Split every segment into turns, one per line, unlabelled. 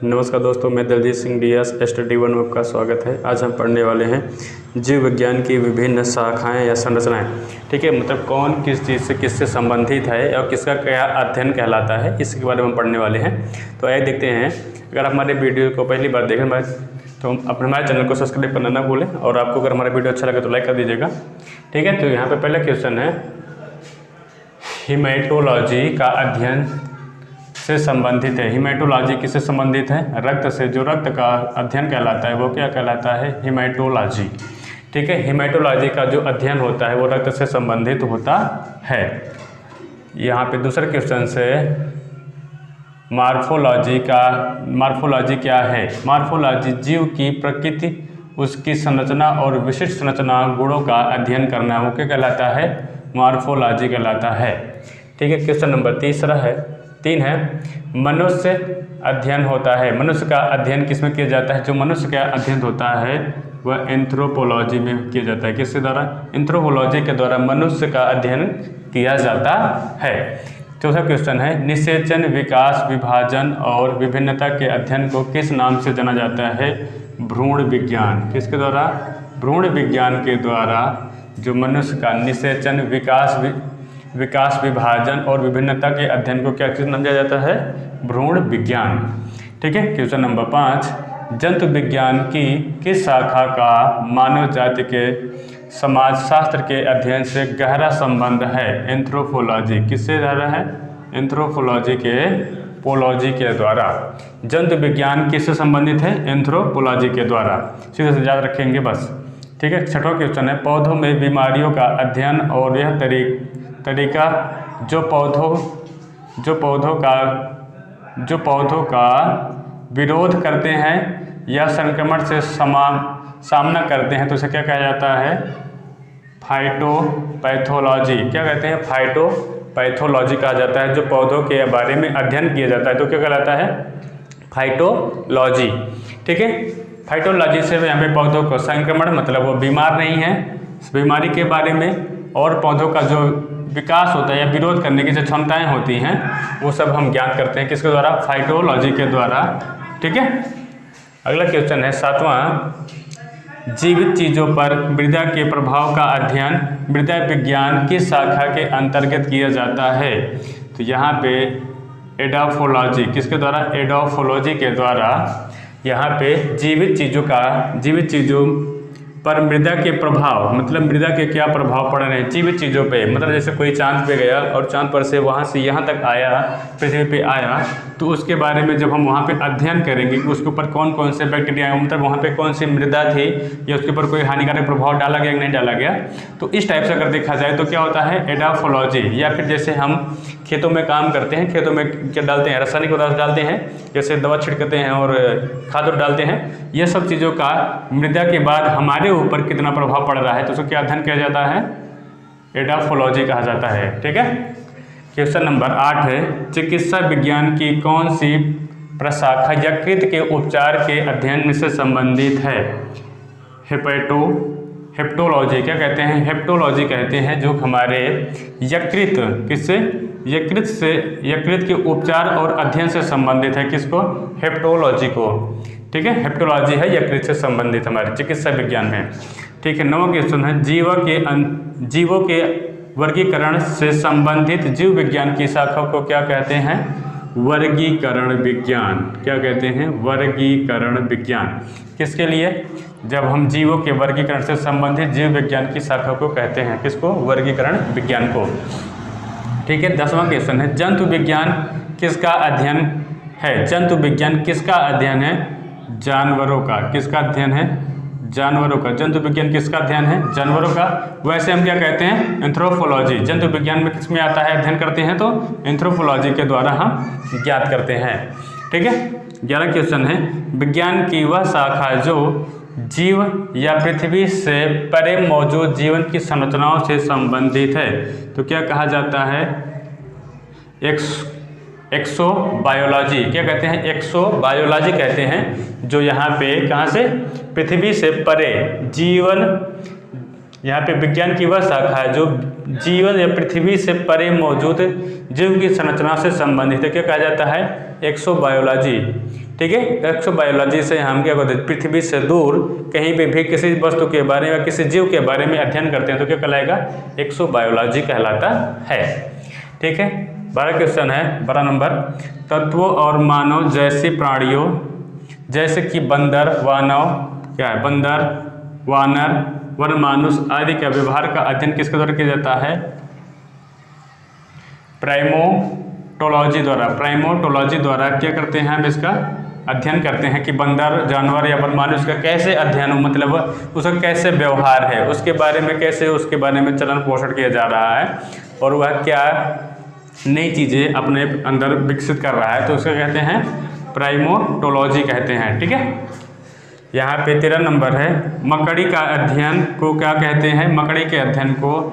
नमस्कार दोस्तों, मैं Daljeet Singh DS study one में आपका स्वागत है। आज हम पढ़ने वाले हैं जीव विज्ञान की विभिन्न शाखाएं या संरचनाएं। ठीक है, मतलब कौन किस चीज़ से किससे संबंधित है और किसका क्या अध्ययन कहलाता है, इसके बारे में हम पढ़ने वाले हैं। तो आइए देखते हैं। अगर आप हमारे वीडियो को पहली बार देखें तो अपने हमारे चैनल को सब्सक्राइब करना ना भूलें, और आपको अगर हमारा वीडियो अच्छा लगे तो लाइक कर दीजिएगा। ठीक है, तो यहाँ पर पहला क्वेश्चन है, हीमेटोलॉजी का अध्ययन से संबंधित है। हीमेटोलॉजी किससे संबंधित है? रक्त से। जो रक्त का अध्ययन कहलाता है वो क्या कहलाता है? हीमेटोलॉजी। ठीक है, हीमेटोलॉजी का जो अध्ययन होता है वो रक्त से संबंधित होता है। यहाँ पे दूसरे क्वेश्चन से, मार्फोलॉजी क्या है? मार्फोलॉजी जीव की प्रकृति, उसकी संरचना और विशिष्ट संरचना गुणों का अध्ययन करना है, वो क्या कहलाता है? मार्फोलॉजी कहलाता है। ठीक है, क्वेश्चन नंबर 3 है, मनुष्य अध्ययन होता है। मनुष्य का अध्ययन किस में किया जाता है? जो मनुष्य का अध्ययन होता है वह एंथ्रोपोलॉजी में किया जाता है। किसके द्वारा? एंथ्रोपोलॉजी के द्वारा मनुष्य का अध्ययन किया जाता है। चौथा क्वेश्चन है, निषेचन, विकास, विभाजन और विभिन्नता के अध्ययन को किस नाम से जाना जाता है? भ्रूण विज्ञान। किसके द्वारा? भ्रूण विज्ञान के द्वारा जो मनुष्य का निषेचन, विकास, विभाजन और विभिन्नता के अध्ययन को क्या चीज़ समझा जाता है? भ्रूण विज्ञान। ठीक है, क्वेश्चन नंबर 5, जंतु विज्ञान की किस शाखा का मानव जाति के समाजशास्त्र के अध्ययन से गहरा संबंध है? एंथ्रोपोलॉजी। किससे गहरा है? एंथ्रोपोलॉजी के द्वारा। जंतु विज्ञान किससे संबंधित है? एंथ्रोपोलॉजी के द्वारा। सीधे से याद रखेंगे बस। ठीक है, छठवां क्वेश्चन है, पौधों में बीमारियों का अध्ययन और यह तरीका जो पौधों का विरोध करते हैं या संक्रमण से सामना करते हैं, तो उसे क्या कहा जाता है? फाइटोपैथोलॉजी। क्या कहते हैं? फाइटोपैथोलॉजी कहा जाता है। जो पौधों के बारे में अध्ययन किया जाता है तो क्या कहलाता है? फाइटोलॉजी। ठीक है, फाइटोलॉजी से यहाँ पे पौधों को संक्रमण, मतलब वो बीमार नहीं है, बीमारी के बारे में, और पौधों का जो विकास होता है या विरोध करने की जो क्षमताएं होती हैं वो सब हम ज्ञात करते हैं। किसके द्वारा? फाइटोलॉजी के द्वारा। ठीक है, अगला क्वेश्चन है 7वां, जीवित चीज़ों पर मृदा के प्रभाव का अध्ययन मृदा विज्ञान किस शाखा के अंतर्गत किया जाता है? तो यहाँ पे एडोफोलॉजी। किसके द्वारा? एडोफोलॉजी के द्वारा यहाँ पे जीवित चीज़ों पर मृदा के प्रभाव, मतलब मृदा के क्या प्रभाव पड़ रहे हैं जीवित चीज़ों पे। मतलब जैसे कोई चांद पे गया और चांद पर से वहाँ से यहाँ तक आया, पृथ्वी पे आया, तो उसके बारे में जब हम वहाँ पे अध्ययन करेंगे कि उसके ऊपर कौन कौन से बैक्टीरिया, मतलब वहाँ पे कौन सी मृदा थी या उसके ऊपर कोई हानिकारक प्रभाव डाला गया कि नहीं डाला गया, तो इस टाइप से अगर देखा जाए तो क्या होता है? एडोफोलॉजी। या फिर जैसे हम खेतों में काम करते हैं, खेतों में क्या डालते हैं? रासायनिक पदार्थ डालते हैं, जैसे दवा छिड़कते हैं और खाद डालते हैं। ये सब चीज़ों का मृदा के बाद हमारे ऊपर कितना प्रभाव पड़ रहा है, तो उसको क्या अध्ययन किया जाता है? एडोफोलॉजी कहा जाता है। ठीक है, क्वेश्चन नंबर 8 है, चिकित्सा विज्ञान की कौन सी प्रशाखा यकृत के उपचार के अध्ययन में से संबंधित है? हेप्टोलॉजी। क्या कहते हैं? हेप्टोलॉजी कहते हैं जो हमारे यकृत के उपचार और अध्ययन से संबंधित है। किसको? हेप्टोलॉजी को। ठीक है, हेप्टोलॉजी है यकृत से संबंधित हमारे चिकित्सा विज्ञान में। ठीक है, 9वां क्वेश्चन है, जीवों के वर्गीकरण से संबंधित जीव विज्ञान की शाखा को क्या कहते हैं? वर्गीकरण विज्ञान। क्या कहते हैं? वर्गीकरण विज्ञान। किसके लिए? जब हम जीवों के वर्गीकरण से संबंधित जीव विज्ञान की शाखा को कहते हैं। किसको? वर्गीकरण विज्ञान को। ठीक है, 10वां क्वेश्चन है, जंतु विज्ञान किसका अध्ययन है? जंतु विज्ञान किसका अध्ययन है? जानवरों का। किसका अध्ययन है? जानवरों का। जंतु विज्ञान किसका अध्ययन है? जानवरों का। वैसे हम क्या कहते हैं? एंथ्रोपोलॉजी। जंतु विज्ञान में किस में आता है? अध्ययन करते हैं तो एंथ्रोपोलॉजी के द्वारा हम ज्ञात करते हैं। ठीक है, 11वां क्वेश्चन है, विज्ञान की वह शाखा जो जीव या पृथ्वी से परे मौजूद जीवन की संरचनाओं से संबंधित है, तो क्या कहा जाता है? एक्सोबायोलॉजी। क्या कहते हैं? एक्सोबायोलॉजी कहते हैं, जो यहाँ पे कहाँ से? पृथ्वी से परे यहाँ पे विज्ञान की वह शाखा है जो जीवन या पृथ्वी से परे मौजूद जीव की संरचना से संबंधित है। क्या कहा जाता है? एक्सोबायोलॉजी। ठीक है, एक्सोबायोलॉजी से हम क्या कहते हैं? पृथ्वी से दूर कहीं पे भी किसी वस्तु के बारे में, किसी जीव के बारे में अध्ययन करते हैं तो क्या कहलाएगा? एक्सोबायोलॉजी कहलाता है। ठीक है, 12 क्वेश्चन है। 12 नंबर, तत्वों और मानव जैसी प्राणियों जैसे कि बंदर, वानव, क्या है? बंदर, वानर, वनमानुष आदि का व्यवहार का अध्ययन किसके द्वारा किया जाता है? प्राइमोटोलॉजी द्वारा। प्राइमोटोलॉजी द्वारा क्या करते हैं? हम इसका अध्ययन करते हैं कि बंदर, जानवर या वनमानुष का कैसे अध्ययन, मतलब उसका कैसे व्यवहार है, उसके बारे में कैसे, उसके बारे में चलन पोषण किया जा रहा है और वह क्या नई चीज़ें अपने अंदर विकसित कर रहा है, तो उसको कहते हैं प्राइमोटोलॉजी कहते हैं। ठीक है, यहाँ पे 13 नंबर है, मकड़ी का अध्ययन को क्या कहते हैं? मकड़ी के अध्ययन को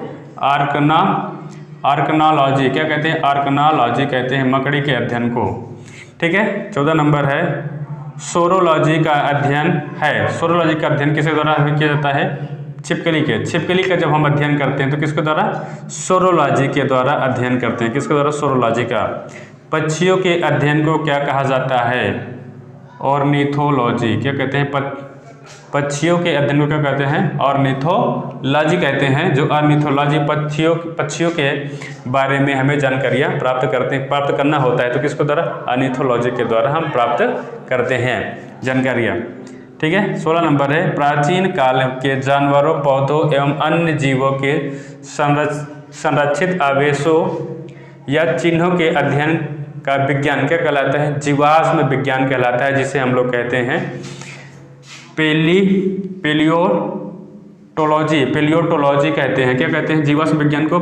आर्कनोलॉजी क्या कहते हैं? आर्कनोलॉजी कहते हैं मकड़ी के अध्ययन को। ठीक है, 14 नंबर है, सोरोलॉजी का अध्ययन है। सोरोलॉजी का अध्ययन किसके द्वारा किया जाता है? छिपकली के। छिपकली का जब हम अध्ययन करते हैं तो किसके द्वारा? सोरोलॉजी के द्वारा अध्ययन करते हैं। किसके द्वारा? सोरोलॉजी का। पक्षियों के अध्ययन को क्या कहा जाता है? ऑर्निथोलॉजी। क्या कहते हैं? पक्षियों के अध्ययन को क्या कहते हैं? ऑर्निथोलॉजी कहते हैं। जो ऑर्निथोलॉजी पक्षियों के बारे में हमें जानकारियाँ प्राप्त करना होता है तो किसके द्वारा? ऑर्निथोलॉजी के द्वारा हम प्राप्त करते हैं जानकारियाँ। ठीक है, 16 नंबर है, प्राचीन काल के जानवरों, पौधों एवं अन्य जीवों के संरक्षित आवेशों या चिन्हों के अध्ययन का विज्ञान क्या कहलाता है? जीवाश्म विज्ञान कहलाता है, जिसे हम लोग कहते हैं पेलियोटोलॉजी कहते हैं। क्या कहते हैं? जीवाश्म विज्ञान को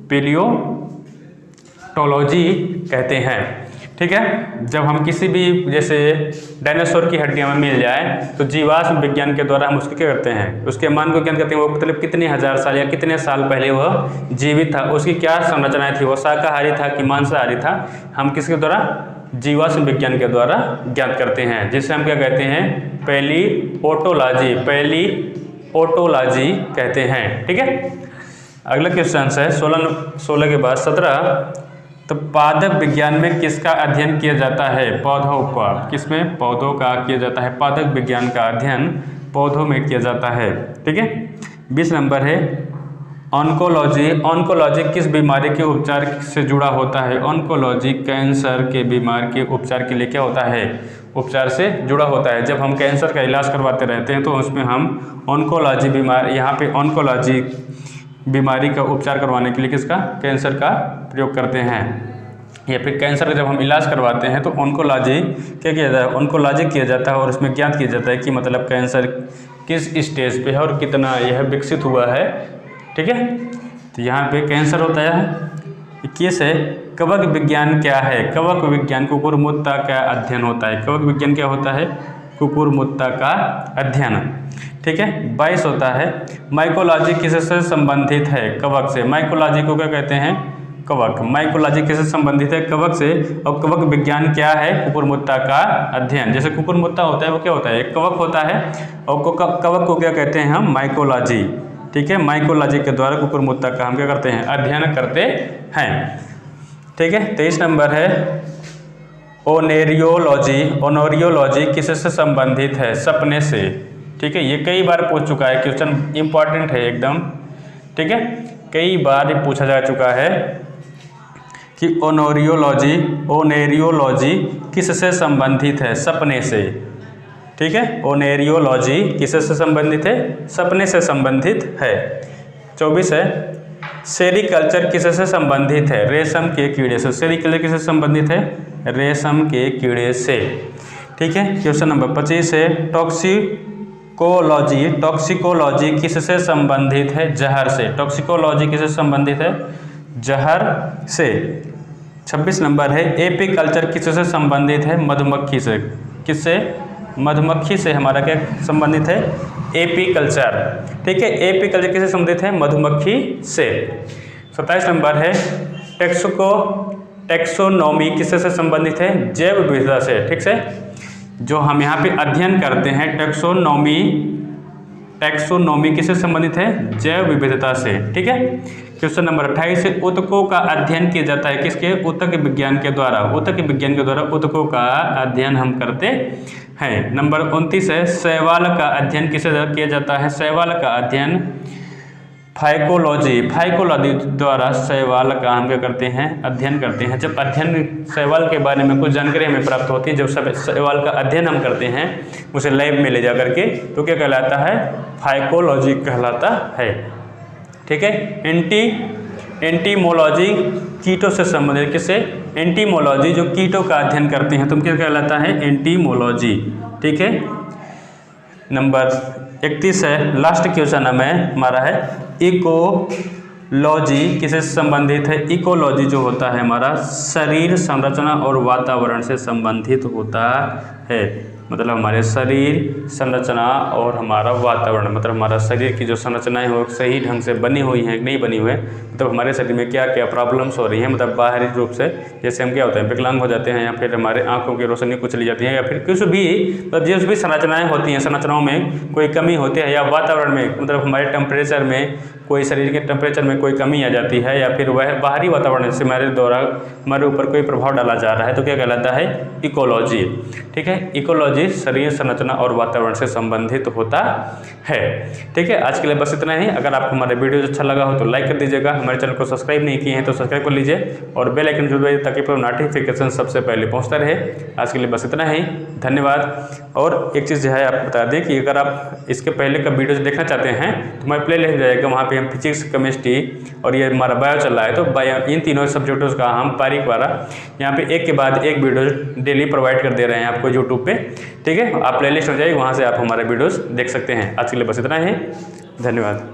पेलियोटोलॉजी कहते हैं। ठीक है, जब हम किसी भी जैसे डायनासोर की हड्डियां में मिल जाए तो जीवाश्म विज्ञान के द्वारा हम उसके क्या करते हैं? उसके मान को ज्ञान करते हैं, वो मतलब कितने हजार साल या कितने साल पहले वह जीवित था, उसकी क्या संरचनाएं थी, वो शाकाहारी था कि मांसाहारी था, हम किसके द्वारा? जीवाश्म विज्ञान के द्वारा ज्ञात करते हैं, जिसे हम क्या कहते हैं? पेलियोटोलॉजी कहते हैं। ठीक है, अगला क्वेश्चन है 16 के बाद 17, तो पादप विज्ञान में किसका अध्ययन किया जाता है? पौधों का। किसमें? पौधों का किया जाता है। पादप विज्ञान का अध्ययन पौधों में किया जाता है। ठीक है, 20 नंबर है, ऑन्कोलॉजी किस बीमारी के उपचार से जुड़ा होता है? ऑन्कोलॉजी कैंसर के बीमारी के उपचार के लिए क्या होता है? उपचार से जुड़ा होता है। जब हम कैंसर का इलाज करवाते रहते हैं तो उसमें हम ऑन्कोलॉजी बीमारी, यहाँ पे ऑन्कोलॉजी बीमारी का उपचार करवाने के लिए किसका? कैंसर का प्रयोग करते हैं। या फिर कैंसर का जब हम इलाज करवाते हैं तो ऑन्कोलॉजी क्या किया जाता है? ऑन्कोलॉजी किया जाता है और उसमें ज्ञात किया जाता है कि मतलब कैंसर किस स्टेज पे है और कितना यह विकसित हुआ है। ठीक है, तो यहाँ पे कैंसर होता है 21 है, कवक विज्ञान क्या है? कवक विज्ञान कुकुरमुत्ता का अध्ययन होता है। कवक विज्ञान क्या होता है? कुकुरमुत्ता का अध्ययन। ठीक है, 22 होता है, माइकोलॉजी किससे संबंधित है? कवक से। माइकोलॉजी को क्या कहते हैं? कवक। माइकोलॉजी किससे संबंधित है? कवक से। और कवक विज्ञान क्या है? कुकुरमुत्ता का अध्ययन। जैसे कुकुरमुत्ता होता है वो क्या होता है? एक कवक होता है और कवक को क्या कहते हैं हम? माइकोलॉजी। ठीक है, माइकोलॉजी के द्वारा कुकुरमुत्ता का हम क्या करते हैं? अध्ययन करते हैं। ठीक है, 23 नंबर है, ओनोरियोलॉजी किससे संबंधित है? सपने से। ठीक है, ये कई बार पूछ चुका है, क्वेश्चन इंपॉर्टेंट है एकदम। ठीक है, कई बार पूछा जा चुका है कि ओनेरियोलॉजी किससे संबंधित है? सपने से। ठीक है, ओनेरियोलॉजी किससे संबंधित है? सपने से संबंधित है। 24 है, सेरीकल्चर किससे संबंधित है? रेशम के कीड़े से। सेरीकल्चर किससे संबंधित है? रेशम के कीड़े से। ठीक है, क्वेश्चन नंबर 25 है, टॉक्सिकोलॉजी किससे संबंधित है? जहर से। टॉक्सिकोलॉजी किससे संबंधित है? जहर से। 26 नंबर है, एपीकल्चर किससे संबंधित है? मधुमक्खी से। किससे? मधुमक्खी से हमारा क्या संबंधित है? एपीकल्चर। ठीक है, एपीकल्चर किससे संबंधित है? मधुमक्खी से। 27 नंबर है, टेक्सोनोमी किससे संबंधित है? जैव विविधता से। ठीक से, जो हम यहाँ पे अध्ययन करते हैं टेक्सोनोमी टैक्सोनॉमी किससे संबंधित है? जैव विविधता से। ठीक है। क्वेश्चन नंबर 28 है, ऊतकों का अध्ययन किया जाता है किसके? ऊतक विज्ञान के द्वारा। ऊतक विज्ञान के द्वारा ऊतकों का अध्ययन हम करते हैं। नंबर 29 है, शैवाल का अध्ययन किससे किया जाता है? शैवाल का अध्ययन फाइकोलॉजी द्वारा शैवाल का हम क्या करते हैं? अध्ययन करते हैं। जब अध्ययन शैवाल के बारे में कुछ जानकारी हमें प्राप्त होती है, जब शैवाल का अध्ययन हम करते हैं उसे लैब में ले जा करके, तो क्या कहलाता है? फाइकोलॉजी कहलाता है। ठीक है। एंटीमोलॉजी कीटों से संबंधित, किससे? एंटीमोलॉजी जो कीटों का अध्ययन करते हैं, तुम क्या कहलाता है? एंटीमोलॉजी। ठीक है। नंबर 31 है, लास्ट क्वेश्चन हमें हमारा है, इकोलॉजी किससे संबंधित है? इकोलॉजी जो होता है हमारा शरीर संरचना और वातावरण से संबंधित होता है। मतलब हमारे शरीर संरचना और हमारा वातावरण, मतलब हमारा शरीर की जो संरचनाएं हो सही ढंग से बनी हुई हैं कि नहीं बनी हुई है, मतलब हमारे शरीर में क्या क्या प्रॉब्लम्स हो रही हैं, मतलब बाहरी रूप से जैसे हम क्या होते हैं? विकलांग हो जाते हैं, या फिर हमारे आंखों की रोशनी कुचली जाती है, या फिर कुछ भी मतलब जिस भी संरचनाएँ होती हैं, संरचनाओं में कोई कमी होती है, या वातावरण में मतलब हमारे टेम्परेचर में कोई शरीर के टेम्परेचर में कोई कमी आ जाती है, या फिर वह बाहरी वातावरण से हमारे द्वारा हमारे ऊपर कोई प्रभाव डाला जा रहा है, तो क्या कहलाता है? इकोलॉजी। ठीक है। इकोलॉजी शरीर संरचना और वातावरण से संबंधित होता है। ठीक है। आज के लिए बस इतना ही। अगर आपको हमारे वीडियो अच्छा लगा हो तो लाइक कर दीजिएगा। हमारे चैनल को सब्सक्राइब नहीं किए हैं तो सब्सक्राइब कर लीजिए और बेल आइकन जरूर दबाइए ताकि पूरा नोटिफिकेशन सबसे पहले पहुँचता रहे। आज के लिए बस इतना ही। धन्यवाद। और एक चीज़ जो है आपको बता दें कि अगर आप इसके पहले का वीडियो देखना चाहते हैं तो हमारे प्ले लिस्ट जाएगा, वहाँ पे हम फिजिक्स, केमिस्ट्री और ये हमारा बायो चल रहा है, तो बायो इन तीनों सब्जेक्टों का हम बारीक वाला यहाँ पे एक के बाद एक वीडियो डेली प्रोवाइड कर दे रहे हैं आपको यूट्यूब पे। ठीक है। आप प्ले लिस्ट हो जाइए, वहाँ से आप हमारे वीडियोज़ देख सकते हैं। आज के लिए बस इतना ही। धन्यवाद।